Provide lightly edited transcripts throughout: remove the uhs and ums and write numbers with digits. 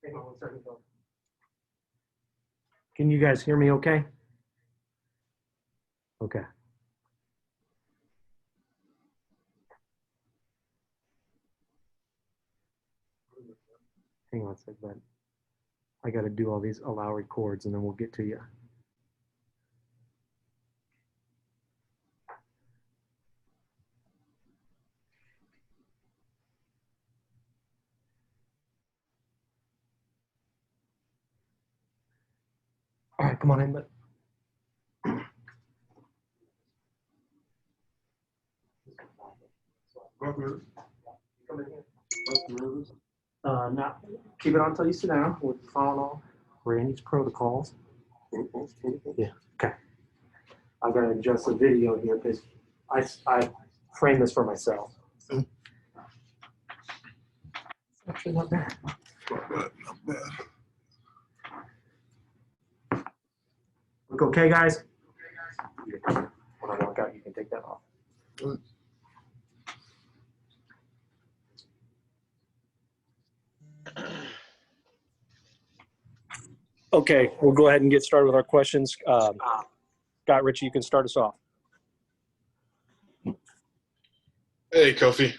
Hang on one second, though. Can you guys hear me okay? Okay. Hang on a sec, bud. I got to do all these allow records and then we'll get to you. All right, come on in, bud. Now, keep it on until you sit down. We're following all Randy's protocols. Yeah, okay. I'm going to adjust the video here because I framed this for myself. It's actually not bad. Not bad, not bad. Look okay, guys? When I walk out, you can take that off. Good. Okay, we'll go ahead and get started with our questions. Scott, Richie, you can start us off. Hey, Kofi.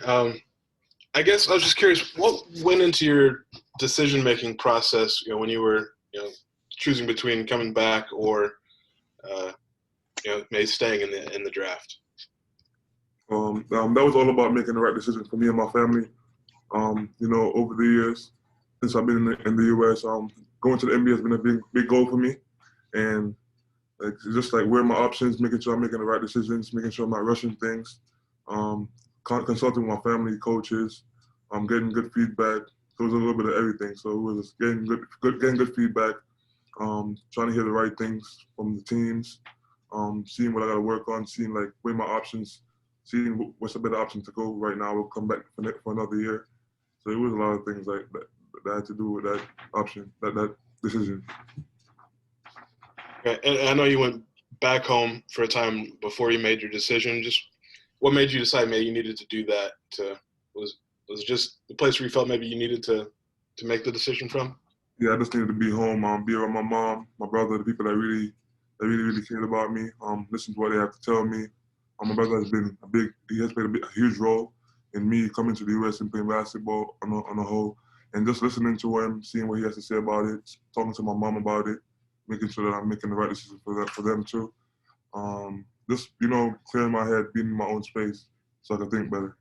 I guess I was just curious, what went into your decision-making process, when you were, choosing between coming back or, maybe staying in the draft? That was all about making the right decision for me and my family. Over the years, since I've been in the U.S., going to the NBA has been a big goal for me. And just weighing my options, making sure I'm making the right decisions, making sure I'm not rushing things, consulting with my family, coaches, getting good feedback. So it was a little bit of everything. So it was getting good feedback, trying to hear the right things from the teams, seeing what I got to work on, seeing weigh my options, seeing what's a better option to go right now. We'll come back for another year. So it was a lot of things that had to do with that option, that decision. Okay. And I know you went back home for a time before you made your decision. Just what made you decide maybe you needed to do that? Was it just the place where you felt maybe you needed to make the decision from? Yeah, I just needed to be home, be around my mom, my brother, the people that really cared about me, listen to what they have to tell me. My brother has been he has played a huge role in me coming to the U.S. and playing basketball on a whole. And just listening to him, seeing what he has to say about it, talking to my mom about it, making sure that I'm making the right decision for them too. Just, clearing my head, being in my own space so I can think better.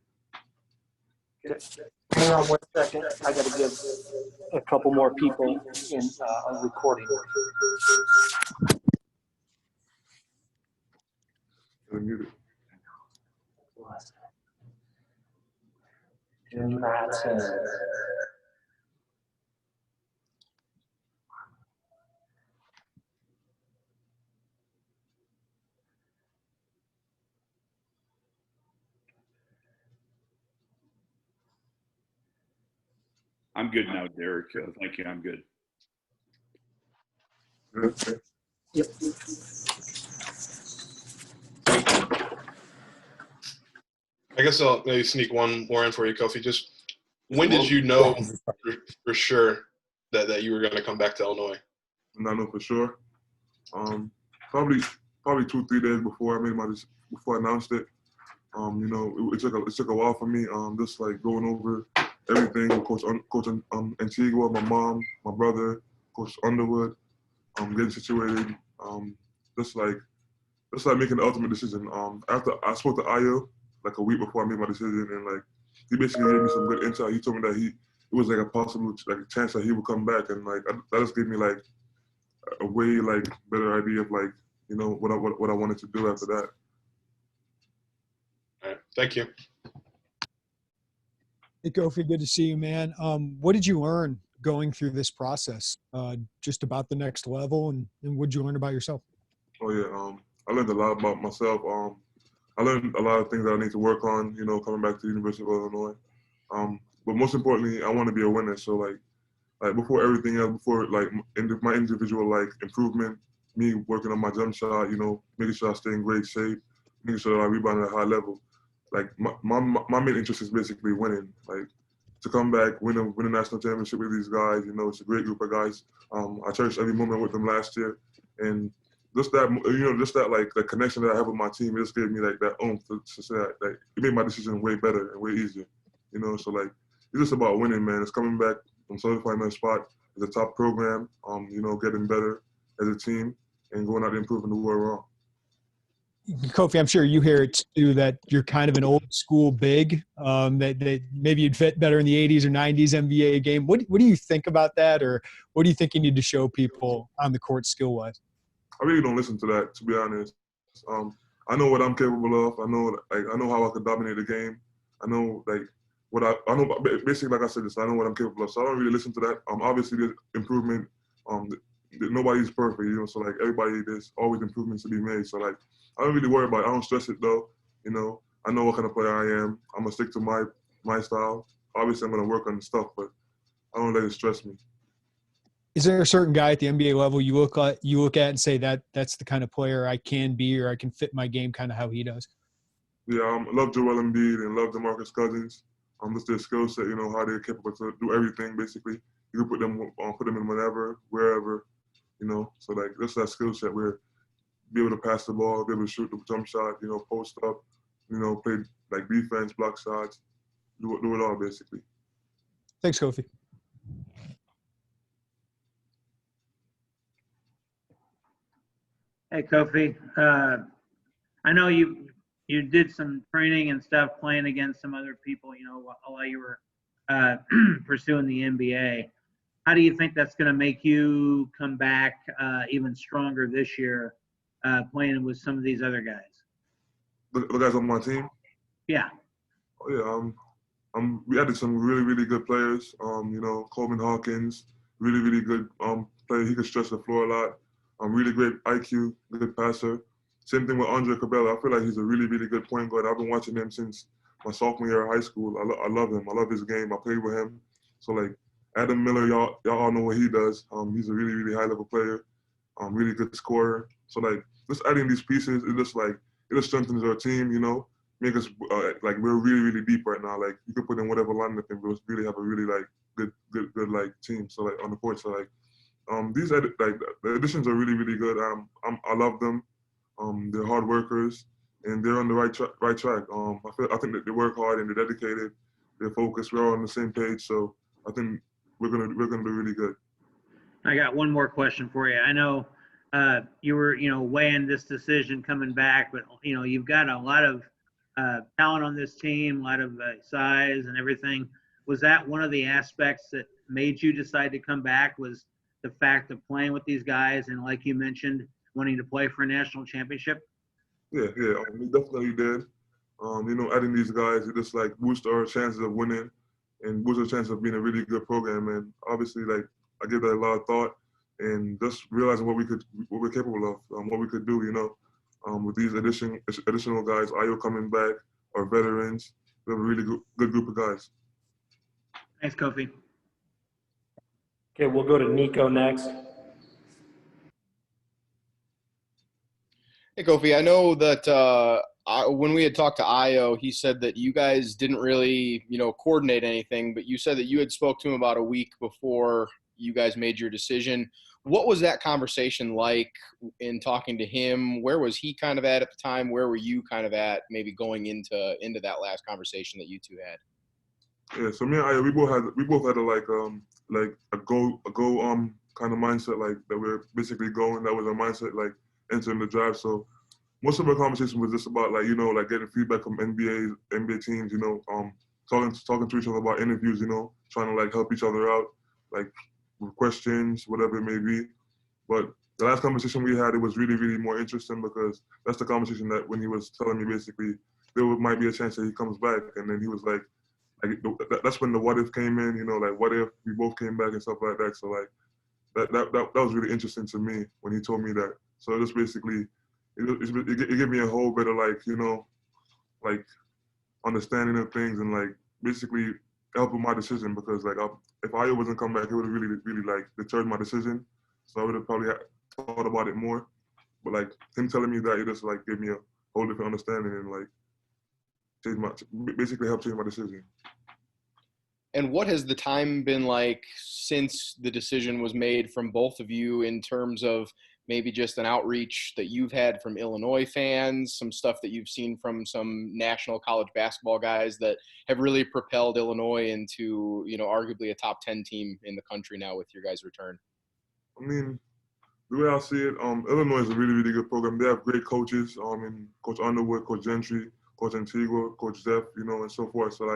Hang on 1 second. I got to give a couple more people in a recording. Do not I'm good now, Derek. Thank you. I'm good. Yep. I guess I'll maybe sneak one more in for you, Kofi. Just when did you know for sure that you were going to come back to Illinois? And I know for sure. Probably 2-3 days before before I announced it. It took a while for me. Just going over everything with Coach Antigua, my mom, my brother, Coach Underwood, getting situated. Just making the ultimate decision. After I spoke to Ayo a week before I made my decision, and he basically gave me some good insight. He told me that it was a possible a chance that he would come back, and that just gave me a way better idea of what I wanted to do after that. All right, thank you. Hey, Kofi, good to see you, man. What did you learn going through this process, just about the next level, and what did you learn about yourself? Oh yeah, I learned a lot about myself. I learned a lot of things that I need to work on, coming back to the University of Illinois. But most importantly, I want to be a winner. So before everything else, before my individual improvement, me working on my jump shot, making sure I stay in great shape, making sure that I rebound at a high level. My main interest is basically winning. to come back, win a national championship with these guys. You know, it's a great group of guys. I cherished every moment with them last year, and just that like the connection that I have with my team, it just gave me like that oomph to say that like, it made my decision way better and way easier. You know, so like it's just about winning, man. It's coming back from solidifying my spot as a top program. You know, getting better as a team and going out and improving the world wrong. Kofi, I'm sure you hear it too, that you're kind of an old school big, that maybe you'd fit better in the 80s or 90s NBA game. What do you think about that, or what do you think you need to show people on the court skill wise? I really don't listen to that, to be honest. I know what I'm capable of. I know how I can dominate the game. I know I know basically, like I said, I know what I'm capable of. So I don't really listen to that. Obviously there's improvement. Nobody's perfect, you know. So like there's always improvements to be made. So like I don't really worry about it. I don't stress it though. You know, I know what kind of player I am. I'm gonna stick to my style. Obviously, I'm gonna work on the stuff, but I don't let it stress me. Is there a certain guy at the NBA level you look at and say that's the kind of player I can be, or I can fit my game kind of how he does? Yeah, I love Joel Embiid and love DeMarcus Cousins. Just their skill set, you know, how they're capable to do everything. Basically, you can put them in whenever, wherever, you know. So like just that skill set where be able to pass the ball, be able to shoot the jump shot, you know, post up, you know, play like defense, block shots, do it all basically. Thanks, Kofi. Hey, Kofi. I know you did some training and stuff playing against some other people, you know, while you were pursuing the NBA. How do you think that's going to make you come back even stronger this year, playing with some of these other guys? The guys on my team? Yeah. Oh, yeah. We added some really, really good players. You know, Coleman Hawkins, really, really good player. He could stretch the floor a lot. Really great IQ, good passer. Same thing with Andre Cabela. I feel like he's a really, really good point guard. I've been watching him since my sophomore year of high school. I love him. I love his game. I played with him. So like Adam Miller, y'all all know what he does. He's a really, really high level player. Really good scorer. So like just adding these pieces, it just strengthens our team. You know, make us like we're really, really deep right now. Like you could put in whatever lineup and we'll really have a really like good like team. So like on the court, so like the additions are really, really good. I love them. They're hard workers and they're on the right track. I think that they work hard and they're dedicated. They're focused. We're all on the same page. So I think we're gonna do really good. I got one more question for you. I know you were, you know, weighing this decision coming back, but you know, you've got a lot of talent on this team, a lot of size and everything. Was that one of the aspects that made you decide to come back? Was the fact of playing with these guys and, like you mentioned, wanting to play for a national championship? Yeah, we definitely did. You know, adding these guys, it just like boost our chances of winning and boost our chances of being a really good program. And obviously, like I give that a lot of thought and just realizing what we're capable of, what we could do. You know, with these additional guys, Ayo coming back, our veterans, we have a really good group of guys. Thanks, Kofi. Okay, we'll go to Nico next. Hey, Kofi, I know that when we had talked to Io, he said that you guys didn't really, you know, coordinate anything, but you said that you had spoke to him about a week before you guys made your decision. What was that conversation like in talking to him? Where was he kind of at the time? Where were you kind of at maybe going into that last conversation that you two had? Yeah, so me and Aya, we both had a go kind of mindset, like that we're basically going. That was our mindset, like entering the draft. So most of our conversation was just about like, you know, like getting feedback from NBA teams, you know, talking to each other about interviews, you know, trying to like help each other out, like with questions, whatever it may be. But the last conversation we had, it was really, really more interesting because that's the conversation that when he was telling me basically there might be a chance that he comes back, and then he was like that's when the what if came in, you know, like what if we both came back and stuff like that. So like that was really interesting to me when he told me that. So just basically, it gave me a whole bit of like, you know, like understanding of things and like basically helping my decision because like if Ayo wasn't come back, it would have really, really like deterred my decision. So I would have probably thought about it more. But like him telling me that, it just like gave me a whole different understanding and like basically helped change my decision. And what has the time been like since the decision was made from both of you in terms of maybe just an outreach that you've had from Illinois fans, some stuff that you've seen from some national college basketball guys that have really propelled Illinois into, arguably a top 10 team in the country now with your guys' return? I mean, the way I see it, Illinois is a really, really good program. They have great coaches, and Coach Underwood, Coach Gentry, Coach Antigua, Coach Zeph, and so forth. So,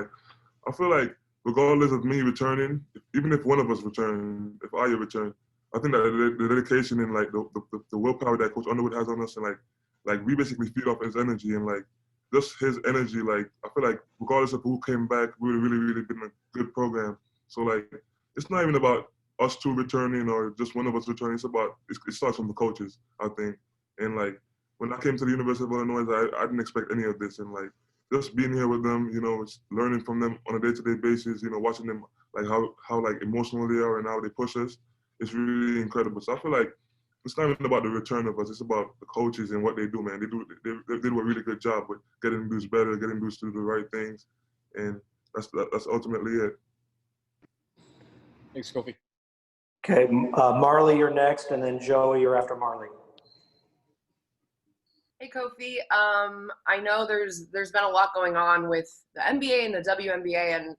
I feel like regardless of me returning, even if one of us return, if I return, I think that the dedication and the willpower that Coach Underwood has on us, and we basically feed off his energy, and just his energy. I feel like regardless of who came back, we would really, really been a good program. So it's not even about us two returning or just one of us returning. It starts from the coaches, I think. And when I came to the University of Illinois, I didn't expect any of this, and just being here with them, it's learning from them on a day-to-day basis, watching them how emotional they are and how they push us. It's really incredible. So I feel like it's not even about the return of us. It's about the coaches and what they do, man. They do a really good job with getting dudes better, getting dudes to do the right things, and that's ultimately it. Thanks, Kofi. Okay, Marley, you're next, and then Joey, you're after Marley. Hey, Kofi. I know there's been a lot going on with the NBA and the WNBA, and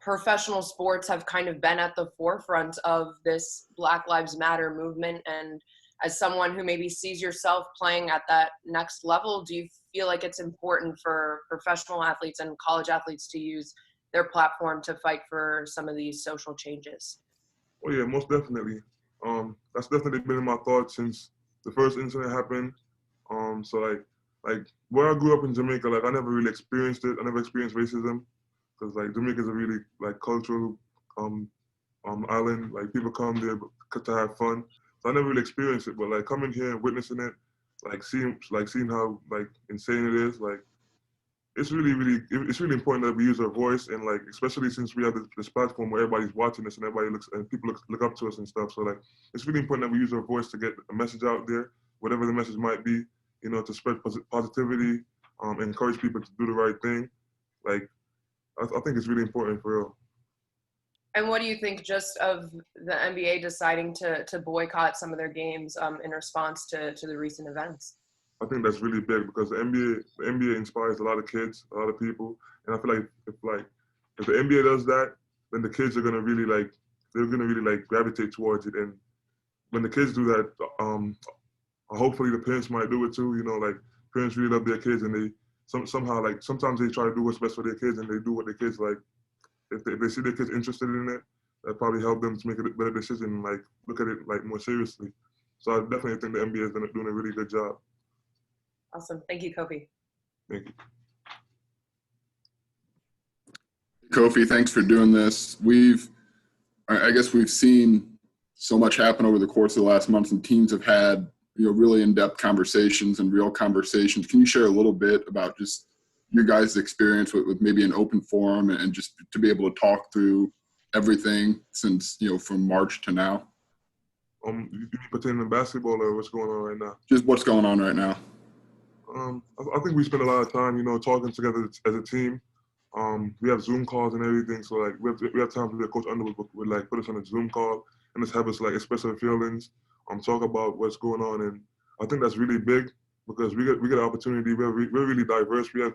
professional sports have kind of been at the forefront of this Black Lives Matter movement. And as someone who maybe sees yourself playing at that next level, do you feel like it's important for professional athletes and college athletes to use their platform to fight for some of these social changes? Oh yeah, most definitely. That's definitely been in my thoughts since the first incident happened. So where I grew up in Jamaica, I never really experienced it. I never experienced racism because Jamaica is a really cultural island. People come there to have fun. So I never really experienced it. But coming here and witnessing it, seeing how insane it is, it's really important that we use our voice, and especially since we have this platform where everybody's watching us and people look up to us and stuff. So it's really important that we use our voice to get a message out there, whatever the message might be, to spread positivity, encourage people to do the right thing. I think it's really important for real. And what do you think just of the NBA deciding to boycott some of their games in response to the recent events? I think that's really big because the NBA inspires a lot of kids, a lot of people, and I feel like if the NBA does that, then the kids are gonna really gravitate towards it. And when the kids do that, hopefully the parents might do it too. Parents really love their kids, and they somehow sometimes they try to do what's best for their kids, and they do what their kids like. If they see their kids interested in it, that probably help them to make a better decision, look at it more seriously. So I definitely think the NBA is doing a really good job. Awesome. Thank you, Kofi. Thank you. Kofi, thanks for doing this. I guess we've seen so much happen over the course of the last month, and teams have had really in-depth conversations and real conversations. Can you share a little bit about just your guys' experience with maybe an open forum and just to be able to talk through everything since from March to now? You mean pertaining to basketball or what's going on right now? Just what's going on right now. I think we spend a lot of time, talking together as a team. We have Zoom calls and everything, so we have times where Coach Underwood would put us on a Zoom call and just have us express our feelings, talk about what's going on, and I think that's really big because we get an opportunity. We're really diverse. We have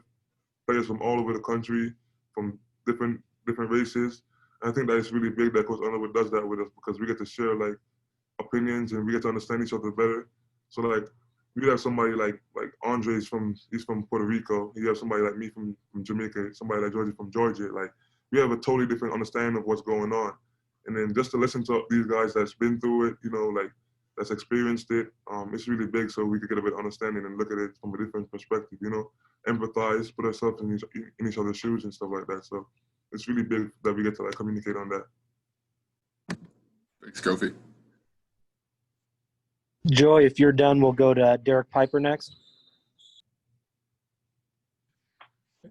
players from all over the country, from different races. And I think that it's really big that Coach Underwood does that with us because we get to share opinions and we get to understand each other better. So we have somebody like Andre's he's from Puerto Rico. You have somebody like me from Jamaica, somebody like Georgia from Georgia. We have a totally different understanding of what's going on. And then just to listen to these guys that's been through it, that's experienced it, it's really big so we could get a bit of understanding and look at it from a different perspective, empathize, put ourselves in each other's shoes and stuff like that. So it's really big that we get to communicate on that. Thanks, Kofi. Joy, if you're done, we'll go to Derek Piper next.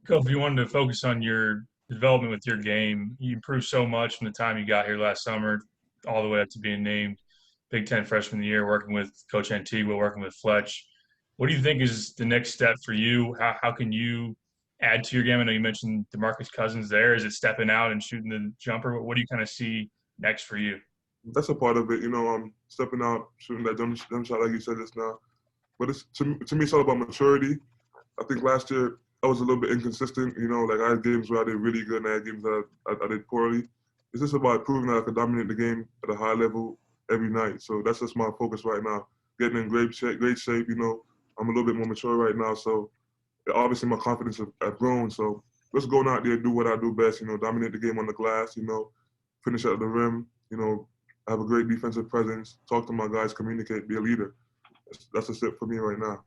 Kofi, you wanted to focus on your development with your game. You improved so much from the time you got here last summer all the way up to being named Big Ten Freshman of the Year, working with Coach Antigua, working with Fletch. What do you think is the next step for you? How can you add to your game? I know you mentioned DeMarcus Cousins there. Is it stepping out and shooting the jumper? What do you kind of see next for you? That's a part of it, stepping out, shooting that jump shot like you said just now. But it's to me, it's all about maturity. I think last year I was a little bit inconsistent. Like I had games where I did really good and I had games that I did poorly. It's just about proving that I could dominate the game at a high level every night. So that's just my focus right now. Getting in great shape. I'm a little bit more mature right now. So obviously my confidence have grown. So just going out there, do what I do best. Dominate the game on the glass. Finish at the rim. Have a great defensive presence. Talk to my guys. Communicate. Be a leader. That's a step for me right now.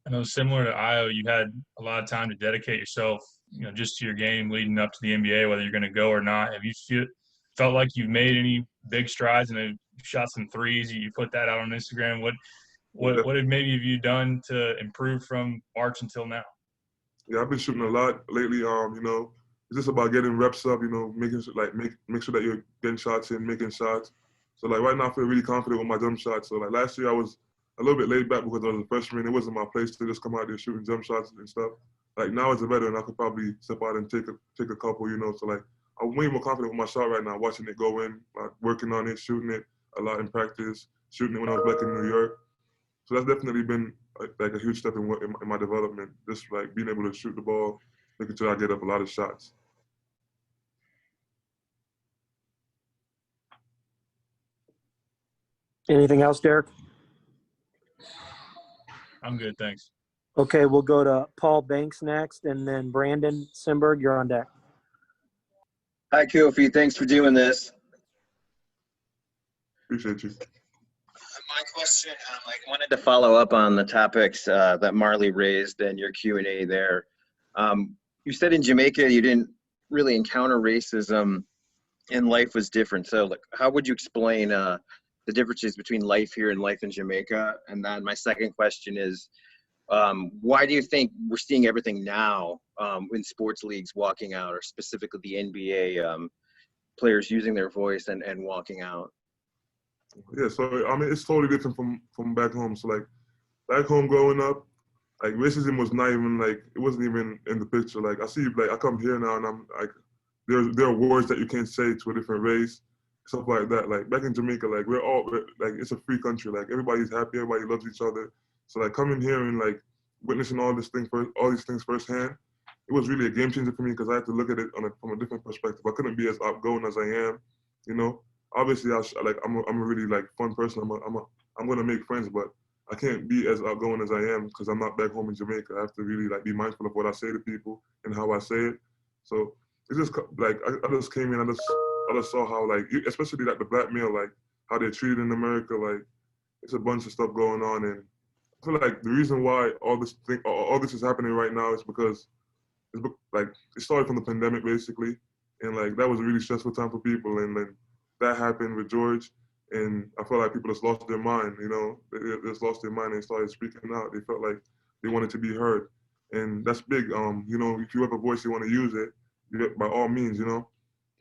I know similar to Io, you had a lot of time to dedicate yourself, just to your game leading up to the NBA, whether you're going to go or not. Have you felt like you've made any big strides and have shot some threes? You put that out on Instagram. What have maybe have you done to improve from March until now? Yeah, I've been shooting a lot lately. It's just about getting reps up. Making make sure that you're getting shots in, making shots. So right now I feel really confident with my jump shots. So last year I was a little bit laid back because I was a freshman. It wasn't my place to just come out there shooting jump shots and stuff. Now as a veteran, I could probably step out and take a couple. So I'm way more confident with my shot right now, watching it go in, working on it, shooting it a lot in practice, shooting it when I was back in New York. So that's definitely been a huge step in my development. Just being able to shoot the ball, making sure I get up a lot of shots. Anything else, Derek? I'm good, thanks. Okay, we'll go to Paul Banks next, and then Brandon Simberg, you're on deck. Hi, Kofi. Thanks for doing this. Appreciate you. My question, I wanted to follow up on the topics that Marley raised and your Q&A there. You said in Jamaica you didn't really encounter racism and life was different. So how would you explain the differences between life here and life in Jamaica? And then my second question is, why do you think we're seeing everything now in sports leagues walking out, or specifically the NBA players using their voice and walking out? Yeah, so it's totally different from back home. So back home growing up, racism was not even it wasn't even in the picture. I see I come here now and I'm there are words that you can't say to a different race, stuff like that. Back in Jamaica, we're it's a free country. Everybody's happy, everybody loves each other. So coming here and witnessing all these things firsthand, it was really a game changer for me because I had to look at it from a different perspective. I couldn't be as outgoing as I am, Obviously, I'm a really fun person. I'm gonna make friends, but I can't be as outgoing as I am because I'm not back home in Jamaica. I have to really be mindful of what I say to people and how I say it. So it's just I just came in. I just saw how especially the black male how they're treated in America. It's a bunch of stuff going on, and I feel the reason why all this is happening right now is because it started from the pandemic basically, and that was a really stressful time for people, and then that happened with George, and I felt people just lost their mind. They just lost their mind and started speaking out. They felt like they wanted to be heard, and that's big. If you have a voice, you want to use it. By all means, it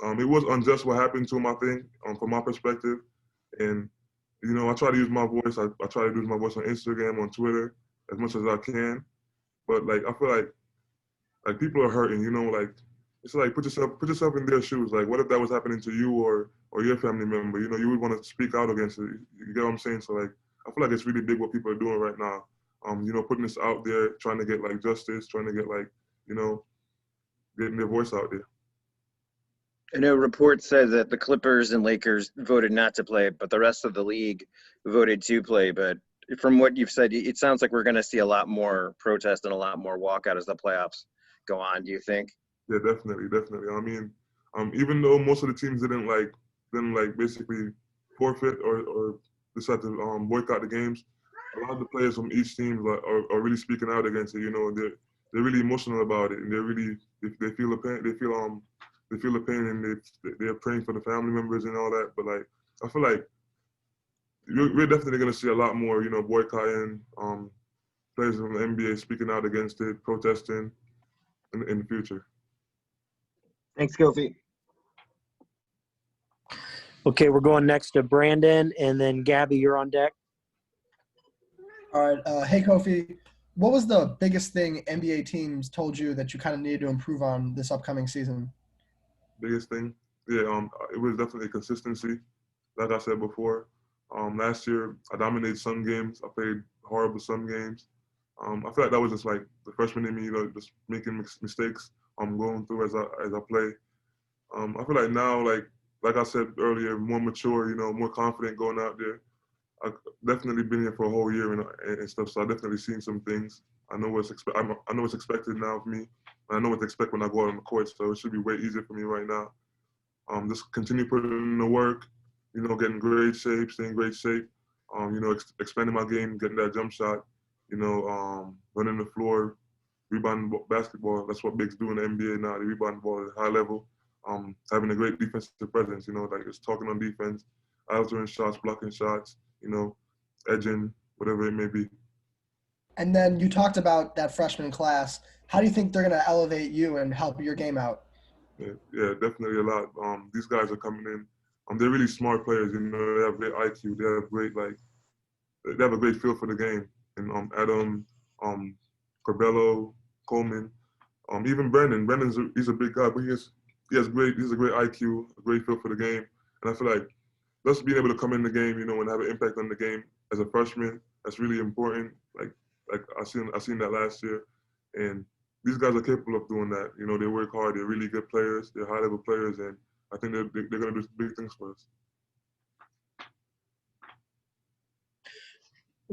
was unjust what happened to him. I think, from my perspective, and I try to use my voice. I try to use my voice on Instagram, on Twitter, as much as I can. But I feel like people are hurting. It's put yourself in their shoes. What if that was happening to you or your family member? You would want to speak out against it. You get what I'm saying? So I feel it's really big what people are doing right now. Putting this out there, trying to get justice, trying to get getting their voice out there. I know a report said that the Clippers and Lakers voted not to play, but the rest of the league voted to play. But from what you've said, it sounds like we're going to see a lot more protest and a lot more walkout as the playoffs go on. Do you think? Yeah, definitely. Even though most of the teams didn't basically forfeit or decide to boycott the games, a lot of the players from each team are really speaking out against it. They're really emotional about it, and they feel the pain. They feel the pain, and they're praying for the family members and all that. But I feel we're definitely going to see a lot more, boycotting, players from the NBA speaking out against it, protesting in the future. Thanks, Kofi. Okay, we're going next to Brandon, and then Gabby, you're on deck. All right. Hey, Kofi. what was the biggest thing NBA teams told you that you kind of needed to improve on this upcoming season? Biggest thing, yeah, it was definitely consistency. Like I said before, last year I dominated some games. I played horrible some games. I feel like that was just like the freshman in me, just making mistakes. Going through as I play. I feel like now, like I said earlier, more mature, more confident going out there. I've definitely been here for a whole year and stuff, so I've definitely seen some things. I know I know what's expected now of me, and I know what to expect when I go out on the court. So it should be way easier for me right now. Just continue putting in the work, getting great shape, staying in great shape. Expanding my game, getting that jump shot. Running the floor, rebounding basketball. That's what bigs do in the NBA now. They rebound the ball at a high level. Having a great defensive presence. Like just talking on defense, altering shots, blocking shots. Edging, whatever it may be. And then you talked about that freshman class. How do you think they're going to elevate you and help your game out? Yeah, definitely a lot. These guys are coming in. They're really smart players. They have great IQ. They have they have a great feel for the game. And Adam, Corbello, Coleman, even Brandon. He's a big guy, but he's a great IQ, a great feel for the game. And I feel like just being able to come in the game, and have an impact on the game as a freshman, that's really important. Like I seen that last year, and these guys are capable of doing that. They work hard. They're really good players. They're high level players, and I think they're going to do big things for us.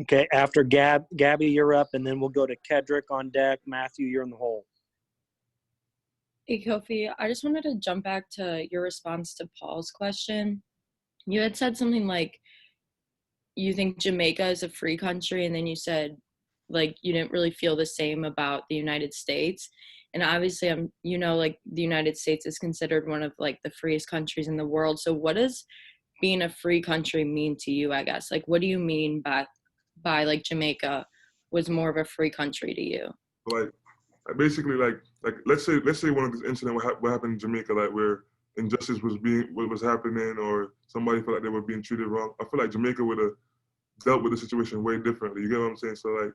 Okay, after Gabby, you're up, and then we'll go to Kedrick on deck. Matthew, you're in the hole. Hey, Kofi, I just wanted to jump back to your response to Paul's question. You had said something like you think Jamaica is a free country, and then you said like you didn't really feel the same about the United States. And obviously like the United States is considered one of like the freest countries in the world. So what does being a free country mean to you, I guess? Like what do you mean by like Jamaica was more of a free country to you? Like basically like let's say one of these incidents what happened in Jamaica, like where injustice was happening or somebody felt like they were being treated wrong. I feel like Jamaica would have dealt with the situation way differently. You get what I'm saying? So like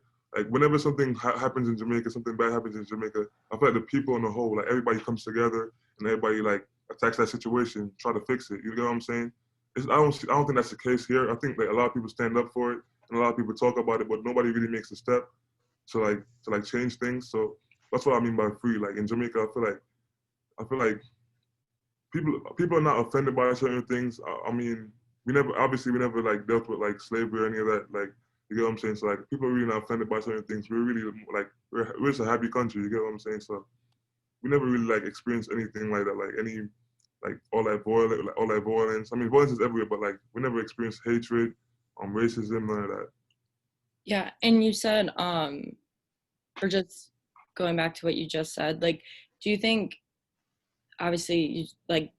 whenever something happens in Jamaica, something bad happens in Jamaica, I feel like the people on the whole, like everybody comes together and everybody like attacks that situation, try to fix it. You get what I'm saying? I don't think that's the case here. I think like a lot of people stand up for it and a lot of people talk about it, but nobody really makes a step to change things. So that's what I mean by free. Like in Jamaica, I feel like people are not offended by certain things. I mean, we never like dealt with like slavery or any of that. Like, you get what I'm saying? So like people are really not offended by certain things. We're really like we're just a happy country. You get what I'm saying? So we never really like experienced anything like that. Like any like all that violence. I mean, violence is everywhere, but like we never experienced hatred, racism, none of that. Yeah, and you said or just going back to what you just said, like, do you think, obviously, you like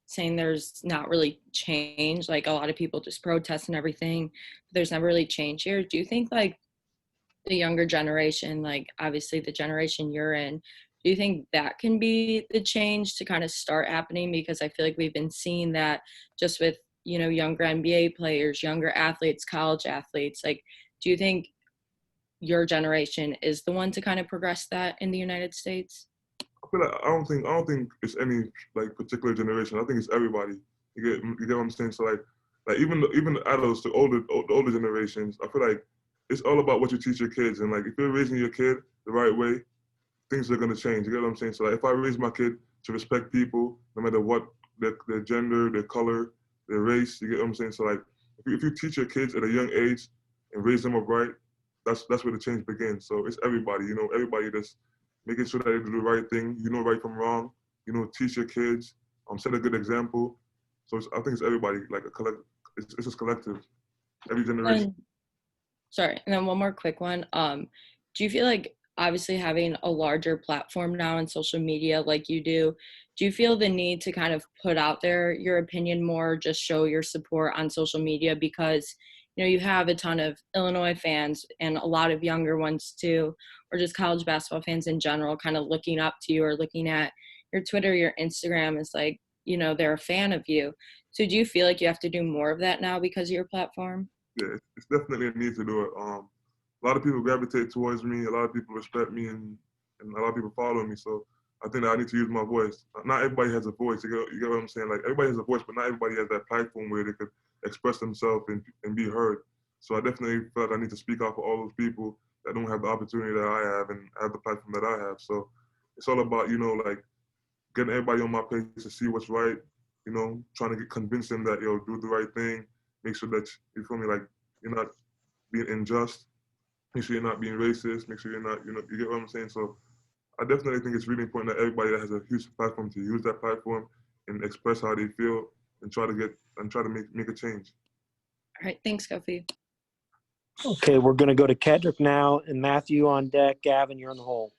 saying there's not really change, like a lot of people just protest and everything, but there's never really change here. Do you think like the younger generation, like obviously the generation you're in, do you think that can be the change to kind of start happening? Because I feel like we've been seeing that just with, younger NBA players, younger athletes, college athletes. Like, do you think your generation is the one to kind of progress that in the United States? I feel like I don't think it's any like particular generation. I think it's everybody. You get what I'm saying? So like even the adults, the older generations, I feel like it's all about what you teach your kids. And like if you're raising your kid the right way, things are gonna change. You get what I'm saying? So like if I raise my kid to respect people, no matter what their gender, their color, their race, you get what I'm saying? So like if you teach your kids at a young age and raise them up right, that's where the change begins. So it's everybody, everybody that's making sure that they do the right thing, right from wrong, teach your kids, set a good example. So I think it's everybody, like a collective. It's just collective, every generation. Sorry, and then one more quick one. Do you feel like obviously having a larger platform now on social media like you do you feel the need to kind of put out there your opinion more, just show your support on social media? Because you have a ton of Illinois fans and a lot of younger ones too, or just college basketball fans in general, kind of looking up to you or looking at your Twitter, your Instagram is like, they're a fan of you. So do you feel like you have to do more of that now because of your platform? Yeah, it's definitely a need to do it. a lot of people gravitate towards me. A lot of people respect me, and a lot of people follow me. So I think that I need to use my voice. Not everybody has a voice. You get what I'm saying? Like, everybody has a voice, but not everybody has that platform where they could express themselves and be heard. So I definitely felt I need to speak out for all those people that don't have the opportunity that I have and have the platform that I have. So it's all about, like, getting everybody on my page to see what's right, trying to convince them that, do the right thing, make sure that, you feel me, like, you're not being unjust, make sure you're not being racist, make sure you're not, you get what I'm saying? So I definitely think it's really important that everybody that has a huge platform to use that platform and express how they feel and try to make a change. All right, thanks, Kofi. Okay, we're going to go to Kedrick now, and Matthew on deck. Gavin, you're on the hole.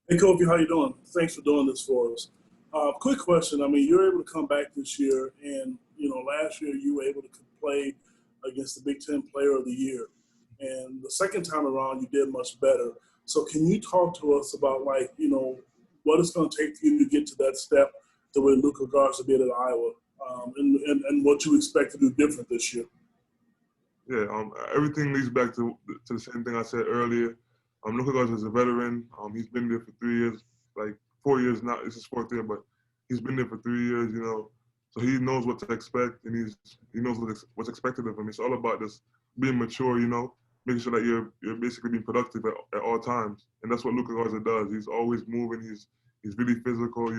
Hey, Kofi, how you doing? Thanks for doing this for us. Quick question. I mean, you're able to come back this year, and, last year you were able to play against the Big Ten Player of the Year. And the second time around, you did much better. So can you talk to us about, like, what it's going to take for you to get to that step the way Luka Garza did at Iowa, and what you expect to do different this year? Yeah, everything leads back to the same thing I said earlier. Luka Garza is a veteran. He's been there for 3 years, like 4 years now. It's his fourth year, but he's been there for 3 years, So he knows what to expect, and he knows what's expected of him. It's all about just being mature, making sure that you're basically being productive at all times. And that's what Luka Garza does. He's always moving. He's really physical,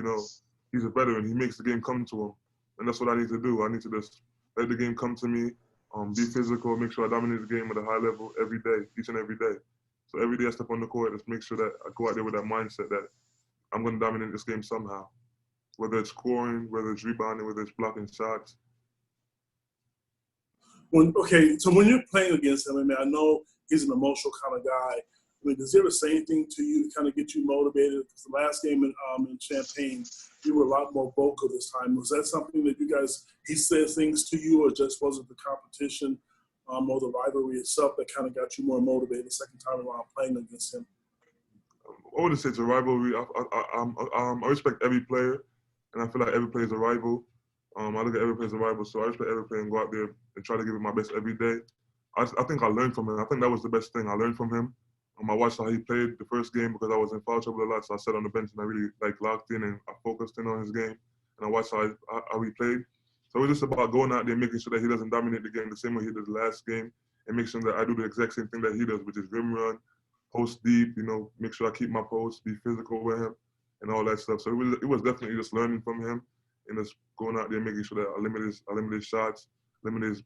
He's a veteran. He makes the game come to him. And that's what I need to do. I need to just let the game come to me, be physical, make sure I dominate the game at a high level every day, each and every day. So every day I step on the court, just make sure that I go out there with that mindset that I'm going to dominate this game somehow. Whether it's scoring, whether it's rebounding, whether it's blocking shots. So when you're playing against him, I mean, I know he's an emotional kind of guy. I mean, does he ever say anything to you to kind of get you motivated? Because the last game in Champaign, you were a lot more vocal this time. Was that something that he says things to you, or just was it the competition or the rivalry itself that kind of got you more motivated the second time around playing against him? I wouldn't say it's a rivalry. I respect every player, and I feel like every player is a rival. I look at every player as a rival, so I respect every player and go out there and try to give it my best every day. I think I learned from him. I think that was the best thing. I learned from him. I watched how he played the first game because I was in foul trouble a lot, so I sat on the bench and I really locked in and I focused in on his game, and I watched how he played. So it was just about going out there and making sure that he doesn't dominate the game the same way he did the last game, and make sure that I do the exact same thing that he does, which is rim run, post deep, make sure I keep my post, be physical with him, and all that stuff. So it was definitely just learning from him and just going out there and making sure that I limit his shots, and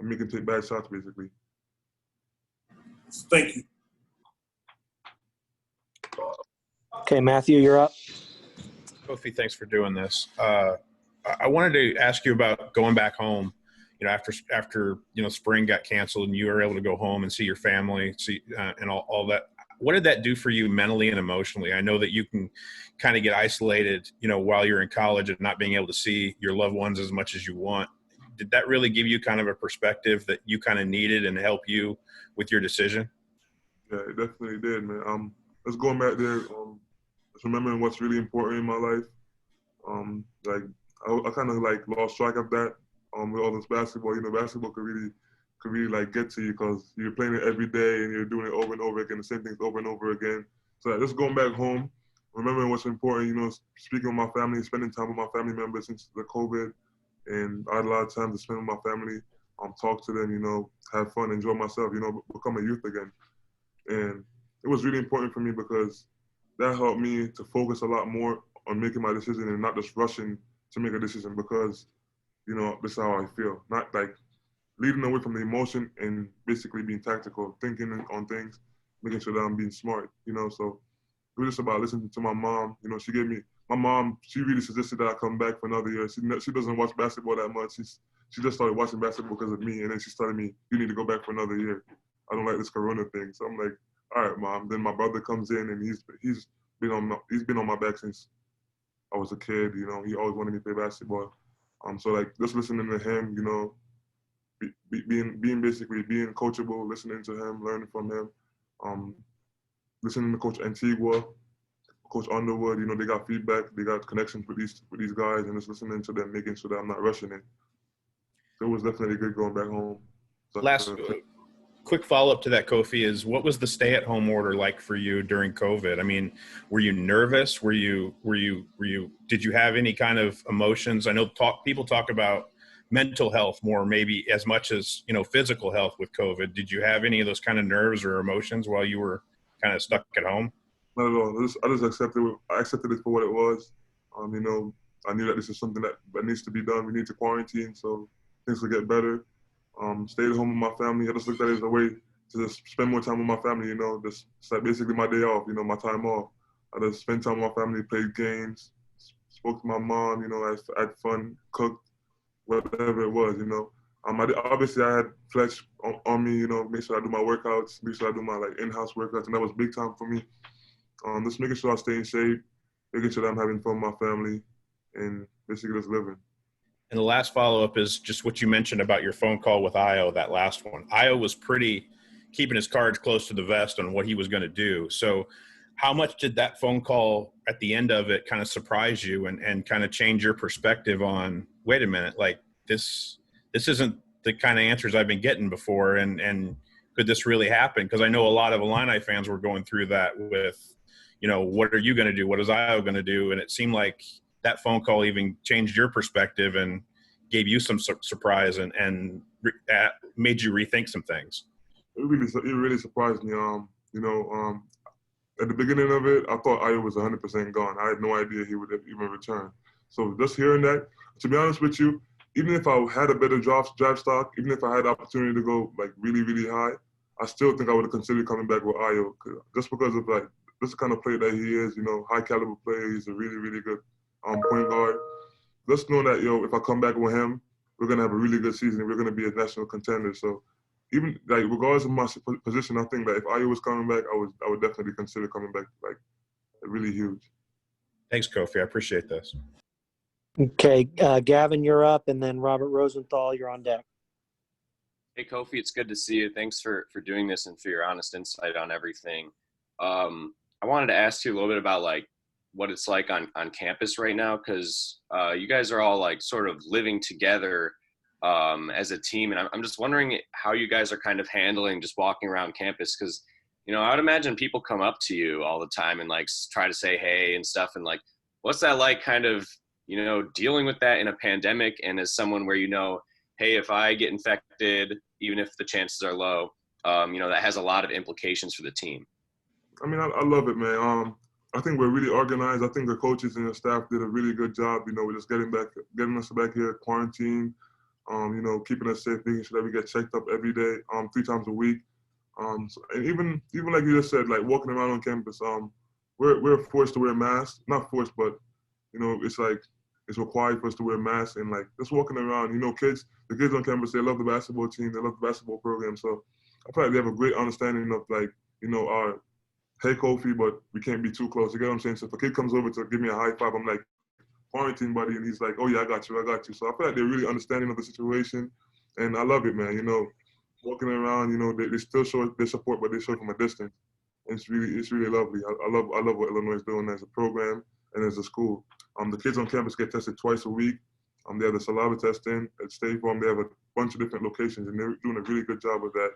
make him take bad shots, basically. Thank you. Okay, Matthew, you're up. Kofi, thanks for doing this. I wanted to ask you about going back home. After spring got canceled and you were able to go home and see your family, and all that. What did that do for you mentally and emotionally? I know that you can kind of get isolated, while you're in college and not being able to see your loved ones as much as you want. Did that really give you kind of a perspective that you kind of needed and help you with your decision? Yeah, it definitely did, man. Just going back there, just remembering what's really important in my life. I kind of lost track of that with all this basketball. Basketball could really get to you because you're playing it every day and you're doing it over and over again, the same things over and over again. So just going back home, remembering what's important, speaking with my family, spending time with my family members since the COVID, and I had a lot of time to spend with my family, talk to them, have fun, enjoy myself, become a youth again. And it was really important for me because that helped me to focus a lot more on making my decision and not just rushing to make a decision because, this is how I feel. Not leading away from the emotion and basically being tactical, thinking on things, making sure that I'm being smart, So it was just about listening to my mom. My mom, she really suggested that I come back for another year. She doesn't watch basketball that much. She just started watching basketball because of me. And then she started me, you need to go back for another year. I don't like this Corona thing. So I'm like, all right, Mom. Then my brother comes in and he's been on my back since I was a kid. He always wanted me to play basketball. So just listening to him, being coachable, listening to him, learning from him, listening to Coach Antigua, Coach Underwood. They got feedback, they got connections with these guys, and just listening to them, making sure that I'm not rushing it. So it was definitely good going back home. So, quick follow-up to that, Kofi, is what was the stay-at-home order like for you during COVID? I mean, were you nervous? Did you have any kind of emotions? I know people talk about mental health more, maybe as much as, physical health with COVID. Did you have any of those kind of nerves or emotions while you were kind of stuck at home? Not at all. I just accepted it for what it was. I knew that this is something that needs to be done. We need to quarantine so things will get better. Stayed at home with my family. I just looked at it as a way to just spend more time with my family, just it's like basically my day off, my time off. I just spent time with my family, played games, spoke to my mom, I had fun, cooked, whatever it was, obviously I had Fletch on me, make sure I do my workouts, make sure I do my in-house workouts, and that was big time for me. Just making sure I stay in shape, making sure that I'm having fun with my family, and basically just living. And the last follow-up is just what you mentioned about your phone call with Io, that last one. Io was pretty keeping his cards close to the vest on what he was going to do. So how much did that phone call at the end of it kind of surprise you and kind of change your perspective on, wait a minute, this isn't the kind of answers I've been getting before, and could this really happen? Because I know a lot of Illini fans were going through that with, what are you going to do? What is Io going to do? And it seemed like that phone call even changed your perspective and gave you some surprise and made you rethink some things. It really surprised me. At the beginning of it, I thought Io was 100% gone. I had no idea he would even return. So just hearing that, to be honest with you, even if I had a better draft stock, even if I had the opportunity to go really, really high, I still think I would have considered coming back with Io, just because of this the kind of player that he is. High caliber player. He's a really, really good point guard. Just know that if I come back with him, we're gonna have a really good season. We're gonna be a national contender. So even regardless of my position, I think that if Io was coming back, I would definitely consider coming back really huge. Thanks, Kofi. I appreciate this. Okay, Gavin, you're up, and then Robert Rosenthal, you're on deck. Hey, Kofi, it's good to see you. Thanks for doing this and for your honest insight on everything. I wanted to ask you a little bit about what it's like on campus right now, because you guys are all sort of living together as a team, and I'm just wondering how you guys are kind of handling just walking around campus, because I would imagine people come up to you all the time and try to say hey and stuff, and what's that like, kind of dealing with that in a pandemic, and as someone where hey, if I get infected, even if the chances are low, that has a lot of implications for the team. I mean, I love it, man. I think we're really organized. I think the coaches and the staff did a really good job, with just getting us back here, quarantine, keeping us safe, making sure that we get checked up every day, 3 times a week. And even like you just said, walking around on campus, we're forced to wear masks. Not forced, but it's required for us to wear masks, and just walking around. The kids on campus, they love the basketball team, they love the basketball program. So I feel like they have a great understanding of our hey Kofi, but we can't be too close. You get what I'm saying? So if a kid comes over to give me a high five, I'm like, quarantine buddy, and he's like, oh yeah, I got you. So I feel like they're really understanding of the situation, and I love it, man. Walking around, they still show their support, but they show it from a distance. And it's really lovely. I love what Illinois is doing as a program and as a school. The kids on campus get tested twice a week. They have the saliva testing at State Farm. They have a bunch of different locations, and they're doing a really good job with that.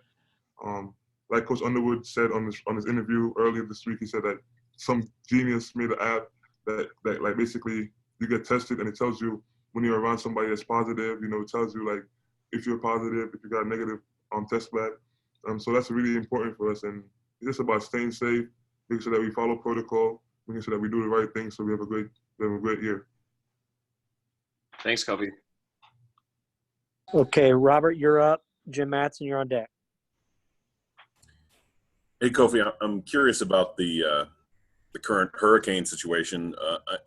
Like Coach Underwood said on his interview earlier this week, he said that some genius made an app that basically you get tested and it tells you when you're around somebody that's positive. It tells you if you're positive, if you got a negative test back. So that's really important for us, and it's just about staying safe, making sure that we follow protocol, making sure that we do the right thing, so we have a great year. Thanks, Kofi. Okay, Robert, you're up. Jim Matson, you're on deck. Hey, Kofi, I'm curious about the current hurricane situation.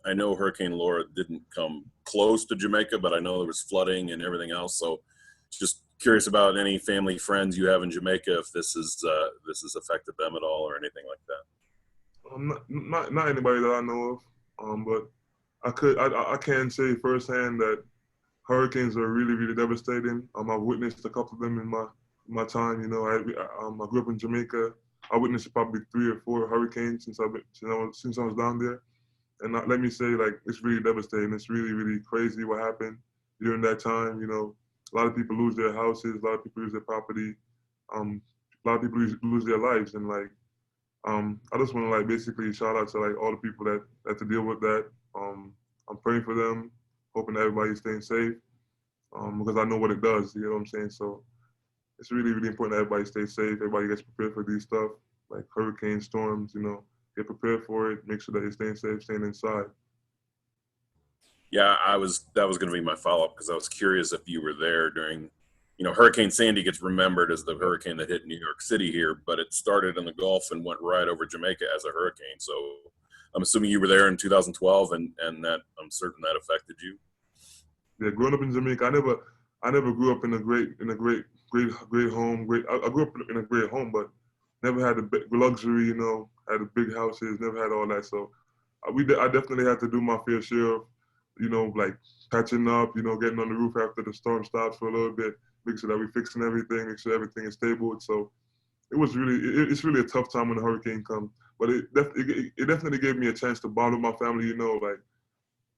I know Hurricane Laura didn't come close to Jamaica, but I know there was flooding and everything else. So just curious about any family, friends you have in Jamaica, if this has affected them at all or anything like that. Not anybody that I know of, but I can say firsthand that hurricanes are really, really devastating. I've witnessed a couple of them in my time. I grew up in Jamaica. I witnessed probably 3 or 4 hurricanes since I was down there, and let me say, it's really devastating. It's really, really crazy what happened during that time. A lot of people lose their houses. A lot of people lose their property. a lot of people lose their lives, and like I just want to like basically shout out to like all the people that had to deal with that. I'm praying for them, hoping that everybody's staying safe, because I know what it does. You know what I'm saying? So it's really, really important that everybody stays safe. Everybody gets prepared for these stuff, like hurricanes, storms. You know, get prepared for it. Make sure that you're staying safe, staying inside. Yeah, that was going to be my follow-up, because I was curious if you were there during, Hurricane Sandy gets remembered as the hurricane that hit New York City here, but it started in the Gulf and went right over Jamaica as a hurricane. So I'm assuming you were there in 2012, and that I'm certain that affected you. Yeah, growing up in Jamaica, I never grew up in a great home. I grew up in a great home, but never had the big luxury. You know, had the big houses, never had all that. So I definitely had to do my fair share of, like patching up, getting on the roof after the storm stops for a little bit, make sure that we're fixing everything, make sure everything is stable. So it's really a tough time when the hurricane comes, but it definitely gave me a chance to bond with my family. Like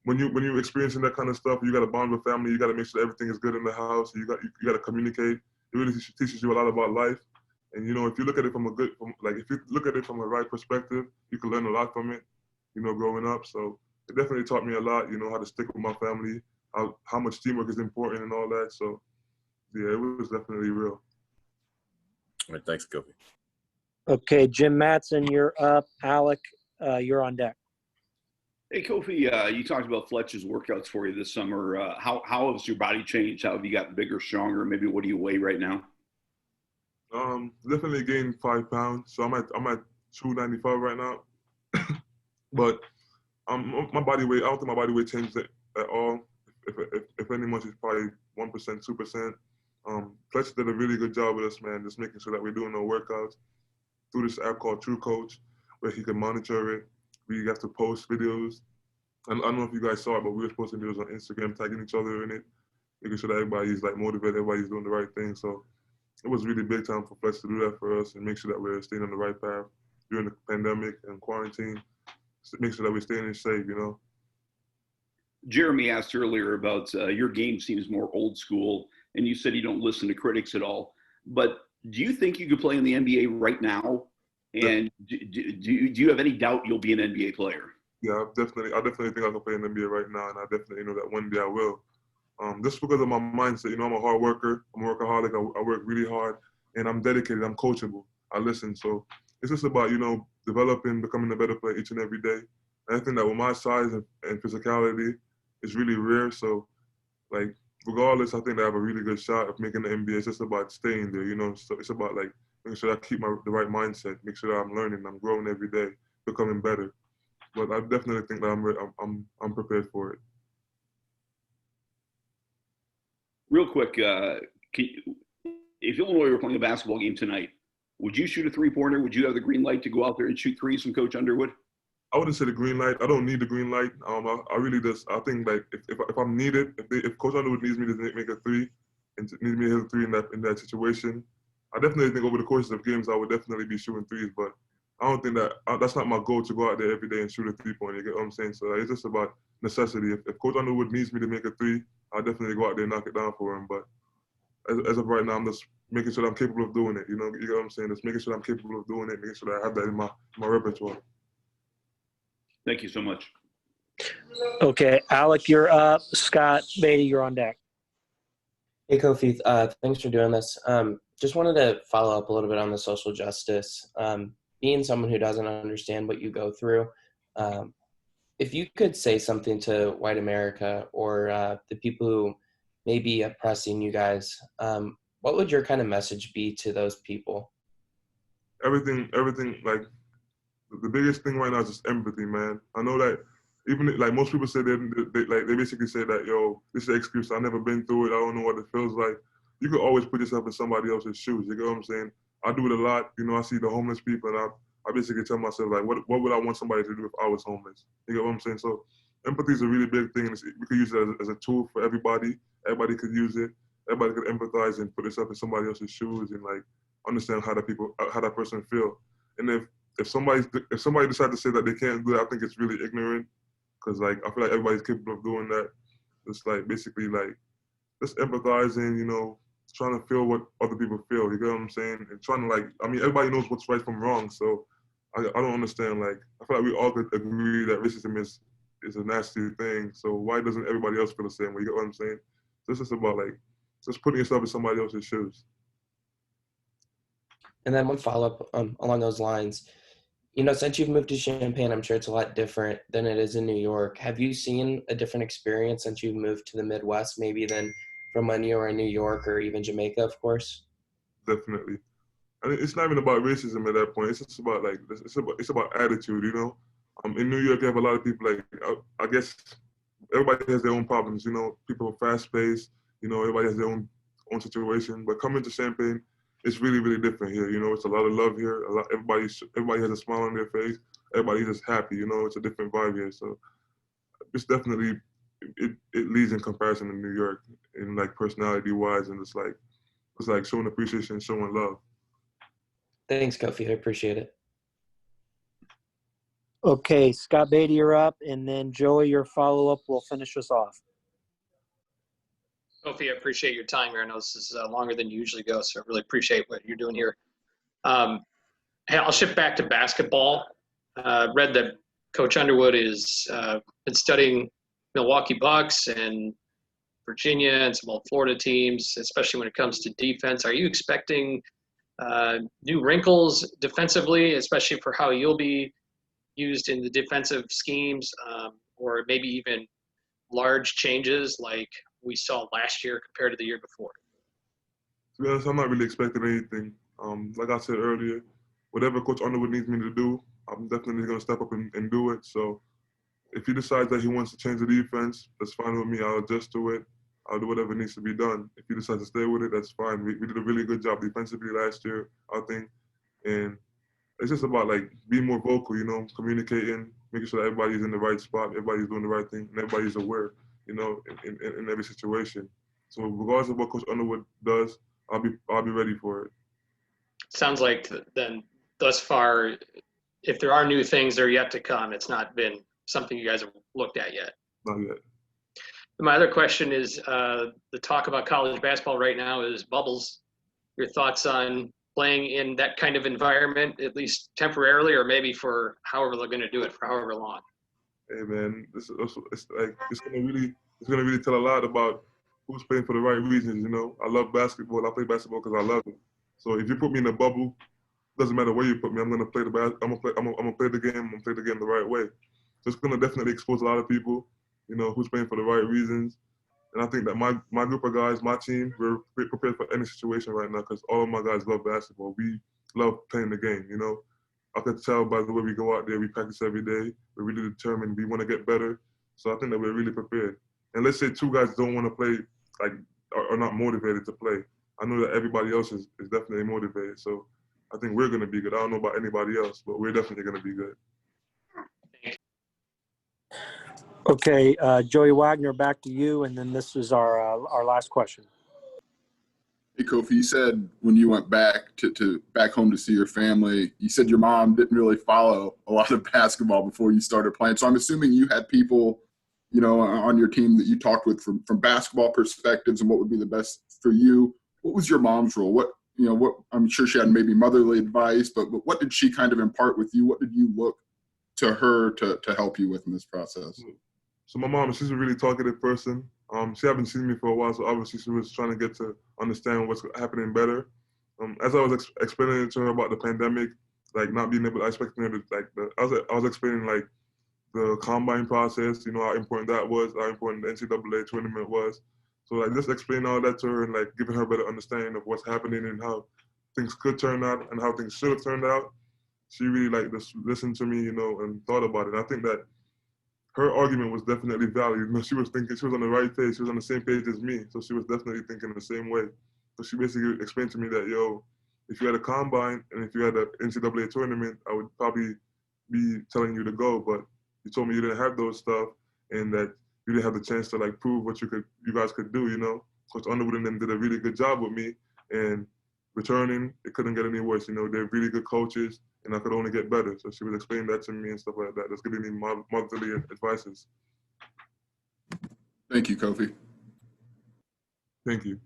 when you're experiencing that kind of stuff, you got to bond with family. You got to make sure everything is good in the house. You got to communicate. It really teaches you a lot about life. And if you look at it if you look at it from a right perspective, you can learn a lot from it. Growing up. So it definitely taught me a lot. How to stick with my family, how much teamwork is important, and all that. So yeah, it was definitely real. All right, thanks, Kofi. Okay, Jim Matson, you're up. Alec, you're on deck. Hey, Kofi, you talked about Fletch's workouts for you this summer. How has your body changed? How have you gotten bigger, stronger? Maybe what do you weigh right now? Definitely gained 5 pounds. So I'm at 295 right now. But my body weight, I don't think my body weight changed at all. If any much, it's probably 1%, 2%. Fletch did a really good job with us, man, just making sure that we're doing our workouts through this app called True Coach, where he can monitor it. We have to post videos. And I don't know if you guys saw it, but we were posting videos on Instagram, tagging each other in it, making sure that everybody's like motivated, everybody's doing the right thing. So it was really big time for Fletch to do that for us and make sure that we're staying on the right path during the pandemic and quarantine. Make sure that we're staying safe, Jeremy asked earlier about your game seems more old school, and you said you don't listen to critics at all. But do you think you could play in the NBA right now? And do you have any doubt you'll be an NBA player? Yeah, I definitely think I can play in the NBA right now, and I definitely know that one day I will. Just because of my mindset, I'm a hard worker, I'm a workaholic, I work really hard, and I'm dedicated, I'm coachable, I listen. So it's just about, developing, becoming a better player each and every day. And I think that with my size and physicality, it's really rare. So, like, regardless, I think I have a really good shot of making the NBA. It's just about staying there, So it's about, like, making sure I keep the right mindset, make sure that I'm learning, I'm growing every day, becoming better. But I definitely think that I'm prepared for it. Real quick, if Illinois were playing a basketball game tonight, would you shoot a three-pointer? Would you have the green light to go out there and shoot threes from Coach Underwood? I wouldn't say the green light. I don't need the green light. I really just, I think like if I'm needed, if Coach Underwood needs me to make a three and needs me to hit a three in that situation, I definitely think over the course of games I would definitely be shooting threes. But I don't think that's not my goal to go out there every day and shoot a 3-pointer. You get what I'm saying? So it's just about necessity. If Coach Underwood needs me to make a three, I'll definitely go out there and knock it down for him. But as of right now, I'm just making sure that I'm capable of doing it. You get what I'm saying? Just making sure that I'm capable of doing it, making sure that I have that in my repertoire. Thank you so much. Okay, Alec, you're up. Scott Beatty, you're on deck. Hey, Kofi. Thanks for doing this. Just wanted to follow up a little bit on the social justice. Being someone who doesn't understand what you go through, if you could say something to white America or the people who may be oppressing you guys, what would your kind of message be to those people? Everything, like, the biggest thing right now is just empathy, man. I know that even like most people say they basically say that, yo, this is an excuse. I've never been through it. I don't know what it feels like. You could always put yourself in somebody else's shoes. You get what I'm saying? I do it a lot. I see the homeless people, and I basically tell myself, like, what would I want somebody to do if I was homeless? You get what I'm saying? So empathy is a really big thing. We could use it as a tool for everybody. Everybody could use it. Everybody could empathize and put themselves in somebody else's shoes and like understand how that person feel. And if somebody decides to say that they can't do that, I think it's really ignorant. Cause like I feel like everybody's capable of doing that. It's like basically like just empathizing, trying to feel what other people feel. You get what I'm saying? And trying to everybody knows what's right from wrong. So I don't understand. Like, I feel like we all could agree that racism is a nasty thing. So why doesn't everybody else feel the same way? You get what I'm saying? So it's just about just putting yourself in somebody else's shoes. And then one follow-up along those lines. Since you've moved to Champaign, I'm sure it's a lot different than it is in New York. Have you seen a different experience since you've moved to the Midwest, maybe than from when you were in New York or even Jamaica, of course? Definitely. I mean, it's not even about racism at that point. It's just about it's about attitude, In New York, you have a lot of people I guess everybody has their own problems, People are fast-paced, everybody has their own situation. But coming to Champaign, it's really, really different here. It's a lot of love here. Everybody has a smile on their face. Everybody's just happy. It's a different vibe here. So it's definitely it leads in comparison to New York, in personality-wise, and it's like showing appreciation, showing love. Thanks, Kofi. I appreciate it. Okay, Scott Beatty, you're up, and then Joey, your follow-up will finish us off. Kofi, I appreciate your time here. I know this is longer than you usually go, so I really appreciate what you're doing here. Hey, I'll shift back to basketball. Read that Coach Underwood is been studying Milwaukee Bucks and Virginia and some old Florida teams, especially when it comes to defense. Are you expecting new wrinkles defensively, especially for how you'll be used in the defensive schemes, or maybe even large changes like we saw last year compared to the year before? To be honest, I'm not really expecting anything. Like I said earlier, whatever Coach Underwood needs me to do, I'm definitely going to step up and do it. So if he decides that he wants to change the defense, that's fine with me. I'll adjust to it. I'll do whatever needs to be done. If he decides to stay with it, that's fine. We did a really good job defensively last year, I think. And it's just about being more vocal, communicating, making sure that everybody's in the right spot, everybody's doing the right thing, and everybody's aware, in every situation. So regardless of what Coach Underwood does, I'll be ready for it. Sounds like then thus far, if there are new things that are yet to come, it's not been something you guys have looked at yet. Not yet. My other question is the talk about college basketball right now is bubbles. Your thoughts on playing in that kind of environment, at least temporarily, or maybe for however they're going to do it for however long? Hey man, it's gonna really tell a lot about who's playing for the right reasons. I love basketball. I play basketball because I love it. So if you put me in a bubble, doesn't matter where you put me, I'm gonna play I'm gonna play the game. I'm gonna play the game the right way. So it's gonna definitely expose a lot of people, who's playing for the right reasons. And I think that my group of guys, my team, we're prepared for any situation right now because all of my guys love basketball. We love playing the game, I could tell by the way we go out there, we practice every day. We're really determined. We want to get better. So I think that we're really prepared. And let's say two guys don't want to play, are not motivated to play. I know that everybody else is definitely motivated. So I think we're going to be good. I don't know about anybody else, but we're definitely going to be good. Okay, Joey Wagner, back to you, and then this is our last question. Hey, Kofi, you said when you went back to back home to see your family, you said your mom didn't really follow a lot of basketball before you started playing. So I'm assuming you had people, on your team that you talked with from basketball perspectives and what would be the best for you. What was your mom's role? What I'm sure she had maybe motherly advice, but what did she kind of impart with you? What did you look to her to help you with in this process? So my mom, she's a really talkative person. She hasn't seen me for a while, so obviously she was trying to get to understand what's happening better. As I was explaining to her about the pandemic, not being able, I expected her to I was explaining the combine process, how important that was, how important the NCAA tournament was. So just explaining all that to her and giving her a better understanding of what's happening and how things could turn out and how things should have turned out. She really just listened to me, and thought about it. And I think that her argument was definitely valid. She was thinking, she was on the right page. She was on the same page as me. So she was definitely thinking the same way. So she basically explained to me that, if you had a combine and if you had an NCAA tournament, I would probably be telling you to go. But you told me you didn't have those stuff and that you didn't have the chance to prove what you guys could do, Coach Underwood and them did a really good job with me. And returning, it couldn't get any worse. They're really good coaches, and I could only get better. So she was explaining that to me and stuff like that. That's giving me motherly advices. Thank you, Kofi. Thank you.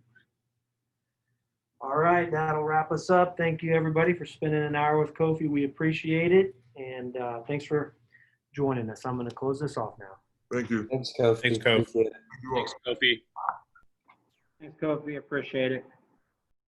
All right, that'll wrap us up. Thank you, everybody, for spending an hour with Kofi. We appreciate it. And thanks for joining us. I'm going to close this off now. Thank you. Thanks, Kofi. Thanks, Kofi. Appreciate it. Thanks, Kofi. Thanks, Kofi. Appreciate it.